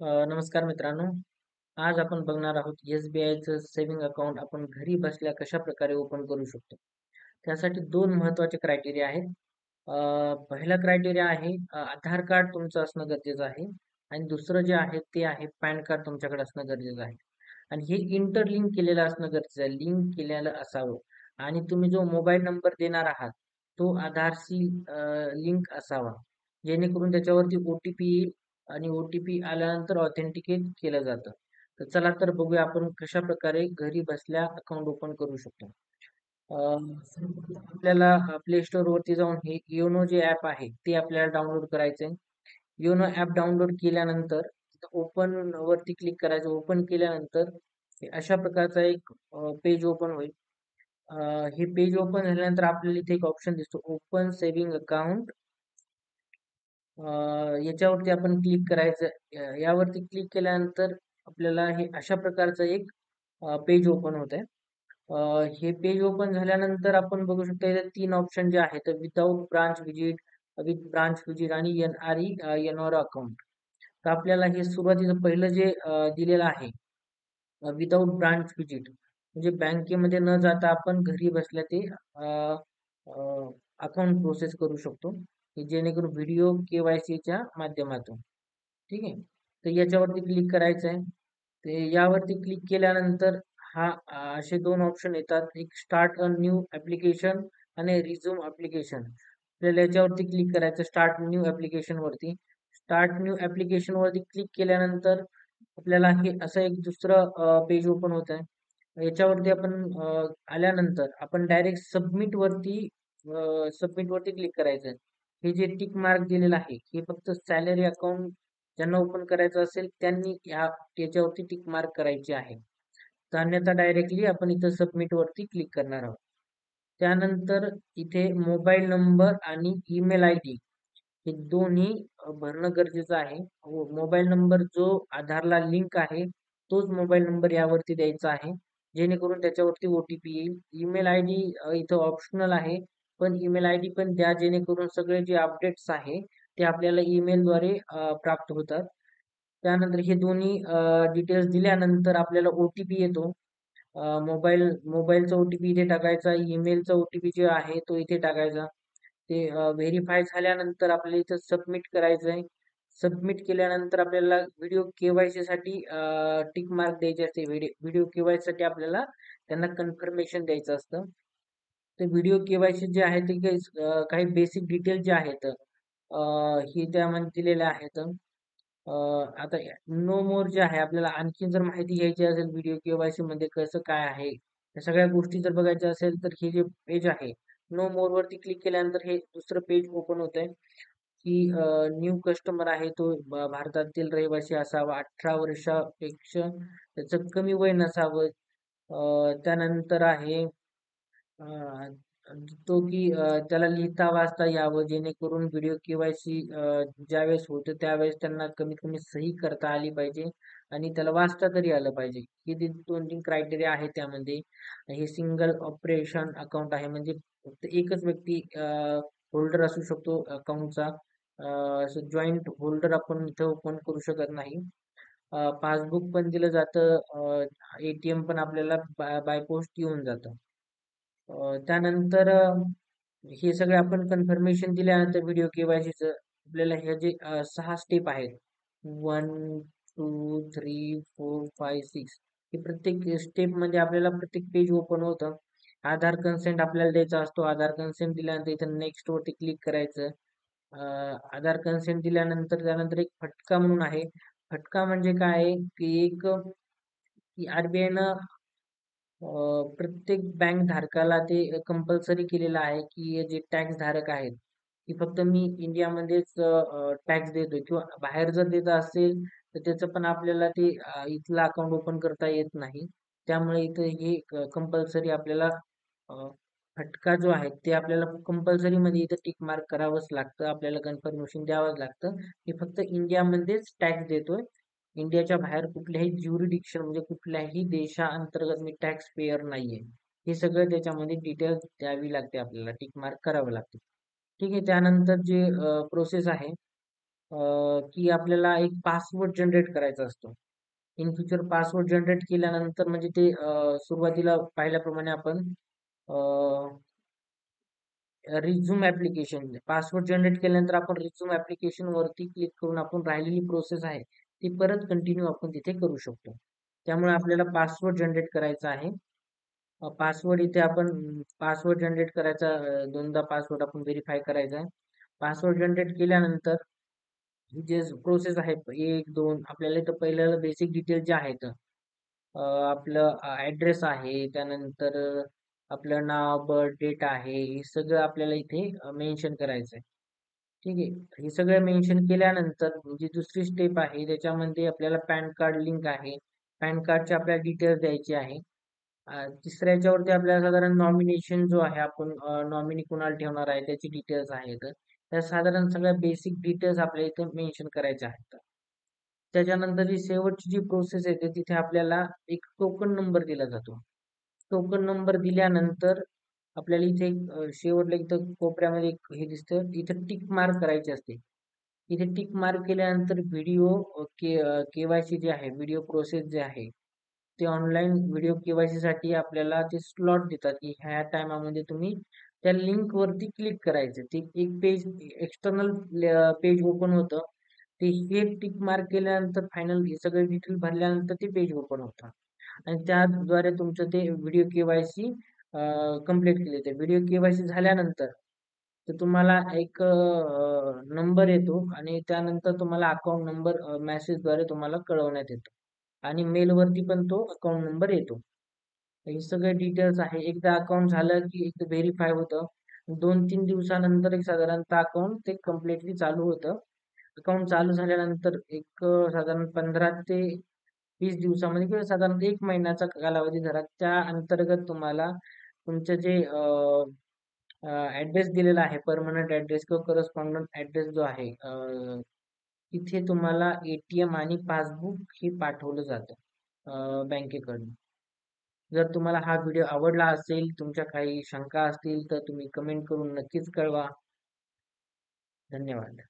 नमस्कार मित्रांनो. आज आपण बघणार आहोत SBIचं सेव्हिंग अकाउंट आपण घरी बसल्या कशा प्रकारे ओपन करू शकतो. त्यासाठी दोन महत्त्वाचे क्रायटेरिया आहेत. पहिला क्रायटेरिया आहे आधार कार्ड तुमचं असणं गरजेचं आहे आणि दुसरं जे आहे ते आहे पॅन कार्ड तुमच्याकडे असणं गरजेचं आहे. आणि हे इंटरलिंक केलेलं असणं गरजेचं आहे. लिंक केलेलं असावं आणि तुम्ही जो मोबाईल नंबर देणार आहात तो आधारशी लिंक असावा. जेणेकरून त्याच्यावरती ओ-टी-पी येईल आणि ओ-टी-पी आल्यानंतर ऑथेंटिकेट केलं जातं. तर चला तर बघूया आपण कशा प्रकारे घरी बसल्या अकाउंट ओपन करू शकतो. सर्वप्रथम आपल्याला प्ले स्टोअर वरती जाऊन हे योनो जे ॲप आहे ते आपल्याला डाउनलोड करायचं आहे. योनो ॲप डाउनलोड केल्यानंतर ओपन वरती क्लिक करायचं. ओपन केल्यानंतर हे अशा प्रकारचा एक पेज ओपन होईल. अ, हे पेज ओपन झाल्यानंतर आपल्याला इथे एक ऑप्शन दिसतो ओपन सेव्हिंग अकाउंट. याच्यावरती आपण क्लिक करायचं. यावरती क्लिक केल्यानंतर आपल्याला हे अशा प्रकारचं एक पेज ओपन होत आहे. हे पेज ओपन झाल्यानंतर आपण बघू शकता इथे तीन ऑप्शन जे आहेत without branch visit, with branch visit आणि एनआरई एनआर अकाउंट. तर आपल्याला हे सुरुवातीचं पहिलं जे दिलेलं आहे विदाउट ब्रांच विजिट म्हणजे बँकेमध्ये न जाता आपण घरी बसल्या ते अकाउंट प्रोसेस करू शकतो की जेणेकरून व्हिडिओ केवायसीच्या माध्यमातून. ठीक आहे. तर याच्यावरती क्लिक करायचं आहे. ते यावरती क्लिक केल्यानंतर हा असे दोन ऑप्शन येतात एक स्टार्ट अ न्यू ॲप्लिकेशन आणि रिझ्यूम ॲप्लिकेशन. आपल्याला याच्यावरती क्लिक करायचं स्टार्ट न्यू ॲप्लिकेशन वरती. स्टार्ट न्यू ॲप्लिकेशन वरती क्लिक केल्यानंतर आपल्याला हे असं एक दुसरं पेज ओपन होत आहे. याच्यावरती आपण आल्यानंतर आपण डायरेक्ट सबमिट वरती क्लिक करायचं आहे. हे जे टिक मार्क दिलेलं आहे हे फक्त सॅलरी अकाउंट ज्यांना ओपन करायचं असेल त्यांनी याच्यावरती टिक मार्क करायचे आहे. तर अन्यथा डायरेक्टली आपण इथं सबमिट वरती क्लिक करणार आहोत. त्यानंतर इथे मोबाईल नंबर आणि ईमेल आय डी हे दोन्ही भरणं गरजेचं आहे. मोबाईल नंबर जो आधारला लिंक आहे तोच मोबाईल नंबर यावरती द्यायचा आहे. जेणेकरून त्याच्यावरती ओ-टी-पी येईल. ईमेल आय डी इथं ऑप्शनल आहे. पण ईमेल आय डी पण द्या जेणेकरून सगळे जे अपडेट्स आहे ते आपल्याला ईमेलद्वारे प्राप्त होतात. त्यानंतर हे दोन्ही डिटेल्स दिल्यानंतर आपल्याला ओ-टी-पी येतो. मोबाईलचा ओ-टी-पी इथे टाकायचा. ईमेलचा ओ-टी-पी जे आहे तो इथे टाकायचा. ते व्हेरीफाय झाल्यानंतर आपल्याला इथं सबमिट करायचं आहे. सबमिट केल्यानंतर आपल्याला व्हिडिओ केवायसी साठी टिक मार्क द्यायचे असते. व्हिडिओ केवायसी साठी आपल्याला त्यांना कन्फर्मेशन द्यायचं असतं. तर व्हिडिओ केवायसी जे आहे ते काही बेसिक डिटेल जे आहेत हे त्यामध्ये दिलेले आहेत. आता नो मोर जे आहे आपल्याला आणखी जर माहिती घ्यायची असेल व्हिडिओ केवायसी मध्ये कसं काय आहे या सगळ्या गोष्टी जर बघायच्या असेल तर हे जे पेज आहे नो मोर वरती क्लिक केल्यानंतर हे दुसरं पेज ओपन होत आहे की न्यू कस्टमर आहे तो भारतातील रहिवासी असावा 18 वर्षापेक्षा त्याचं कमी वय नसावं. त्यानंतर आहे तो की त्याला लिहिता वाचता यावं जेणेकरून व्हिडिओ केवायसी ज्यावेळेस होतं त्यावेळेस त्यांना कमीत कमी सही करता आली पाहिजे आणि त्याला वाचता तरी आलं पाहिजे. हे ते 2-3 क्रायटेरिया आहेत त्यामध्ये. हे सिंगल ऑपरेशन अकाउंट आहे म्हणजे फक्त एकच व्यक्ती होल्डर असू शकतो अकाउंटचा. असं जॉईंट होल्डर आपण इथं ओपन करू शकत नाही. पासबुक पण दिलं जातं. एटीएम पण आपल्याला बाय पोस्ट येऊन जातं. त्यानंतर हे सगळे आपण कन्फर्मेशन दिल्यानंतर व्हिडिओ केवायसीचं आपल्याला हे जे 6 स्टेप आहेत 1, 2, 3, 4, 5, 6 हे प्रत्येक स्टेप मध्ये आपल्याला प्रत्येक पेज ओपन होतं. आधार कन्सेंट आपल्याला द्यायचा असतो. आधार कन्सेंट दिल्यानंतर इथं नेक्स्ट वरती क्लिक करायचं. आधार कन्सेंट दिल्यानंतर त्यानंतर एक फटका म्हणून आहे. फटका म्हणजे काय आहे की एक की आरबीआयनं प्रत्येक बँक धारकाला ते कंपल्सरी केलेलं आहे की हे जे टॅक्स धारक आहेत की फक्त मी इंडियामध्येच टॅक्स देतोय किंवा बाहेर जर देत असेल तर त्याचं पण आपल्याला ते इथलं अकाउंट ओपन करता येत नाही. त्यामुळे इथं हे कंपल्सरी आपल्याला अ, फटका जो आहे ते आपल्याला कंपल्सरी मध्ये इथं टिक मार्क करावंच लागतं. आपल्याला कन्फर्मेशन द्यावंच लागतं की फक्त इंडियामध्येच टॅक्स देतोय. इंडियाच्या बाहेर कुठल्याही ज्युरिडिक्शन म्हणजे कुठल्याही देशाअंतर्गत मी टॅक्स पेयर नाहीये. हे सगळं त्याच्यामध्ये डिटेल्स द्यावी लागते आपल्याला टिक मार्क करावं लागते. ठीक आहे. त्यानंतर जे प्रोसेस आहे की आपल्याला एक पासवर्ड जनरेट करायचा असतो. इन फ्युचर पासवर्ड जनरेट केल्यानंतर म्हणजे ते सुरुवातीला पाहिल्याप्रमाणे आपण रिझ्यूम ऍप्लिकेशन पासवर्ड जनरेट केल्यानंतर आपण रिझ्यूम ऍप्लिकेशन वरती क्लिक करून आपण राहिलेली प्रोसेस आहे ती परत कंटिन्यू आपण तिथे करू शकतो. त्यामुळे आपल्याला पासवर्ड जनरेट करायचा आहे. पासवर्ड इथे आपण पासवर्ड जनरेट करायचा, दोनदा पासवर्ड आपण व्हेरीफाय करायचा आहे. पासवर्ड जनरेट केल्यानंतर ही जे प्रोसेस आहे 1, 2 आपल्याला इथं पहिल्याला बेसिक डिटेल जे आहेत, आपलं ऍड्रेस आहे, त्यानंतर आपलं नाव, बर्थ डेट आहे, हे सगळं आपल्याला इथे मेन्शन करायचं आहे. ठीक आहे. हे सगळं मेन्शन केल्यानंतर जी दुसरी स्टेप आहे त्याच्यामध्ये आपल्याला पॅन कार्ड लिंक आहे. पॅन कार्डचे आपल्याला डिटेल्स द्यायचे आहे. तिसऱ्या याच्यावरती आपल्याला साधारण नॉमिनेशन जो आहे, आपण नॉमिनी कुणाला ठेवणार आहे त्याची डिटेल्स आहेत. त्या साधारण सगळ्या बेसिक डिटेल्स आपल्या इथे मेन्शन करायच्या आहेत. त्याच्यानंतर शेवटची जी प्रोसेस येते तिथे आपल्याला एक टोकन नंबर दिला जातो. टोकन नंबर दिल्यानंतर आपल्याला इथे शेवटला इथं कोपऱ्यामध्ये एक हे दिसतं, इथे टिक मार्क करायची असते. इथे टिक मार्क केल्यानंतर व्हिडिओ केवायसी जे आहे, व्हिडिओ प्रोसेस जे आहे, ते ऑनलाईन व्हिडिओ केवायसी साठी आपल्याला ते स्लॉट देतात की ह्या टायमामध्ये तुम्ही त्या लिंक वरती क्लिक करायचं. ते एक पेज एक्सटर्नल पेज ओपन होतं. ते हे टिक मार्क केल्यानंतर फायनल हे सगळे डिटेल भरल्यानंतर ते पेज ओपन होतं आणि त्याद्वारे तुमचं ते व्हिडिओ केवायसी कंप्लीट केले. ते व्हिडिओ केवायसी झाल्यानंतर तर तुम्हाला एक नंबर येतो आणि त्यानंतर तुम्हाला अकाउंट नंबर मेसेजद्वारे तुम्हाला कळवण्यात येतो आणि मेलवरती पण तो अकाउंट नंबर येतो. हे सगळे डिटेल्स आहे. एकदा अकाउंट झालं की एक व्हेरीफाय होतं. 2-3 दिवसानंतर एक साधारणतः अकाउंट ते कम्प्लिटली चालू होतं. अकाउंट चालू झाल्यानंतर एक साधारण 15 ते 20 दिवसामध्ये किंवा साधारणतः 1 महिन्याचा कालावधी धरा. त्या अंतर्गत तुम्हाला तुमचं जे ॲड्रेस दिलेला आहे, परमनंट ॲड्रेस किंवा करस्पॉन्डंट ॲड्रेस जो आहे, तिथे तुम्हाला ए आणि पासबुक हे पाठवलं जातं बँकेकडून. जर तुम्हाला हा व्हिडिओ आवडला असेल, तुमच्या काही शंका असतील तर तुम्ही कमेंट करून नक्कीच कळवा. धन्यवाद.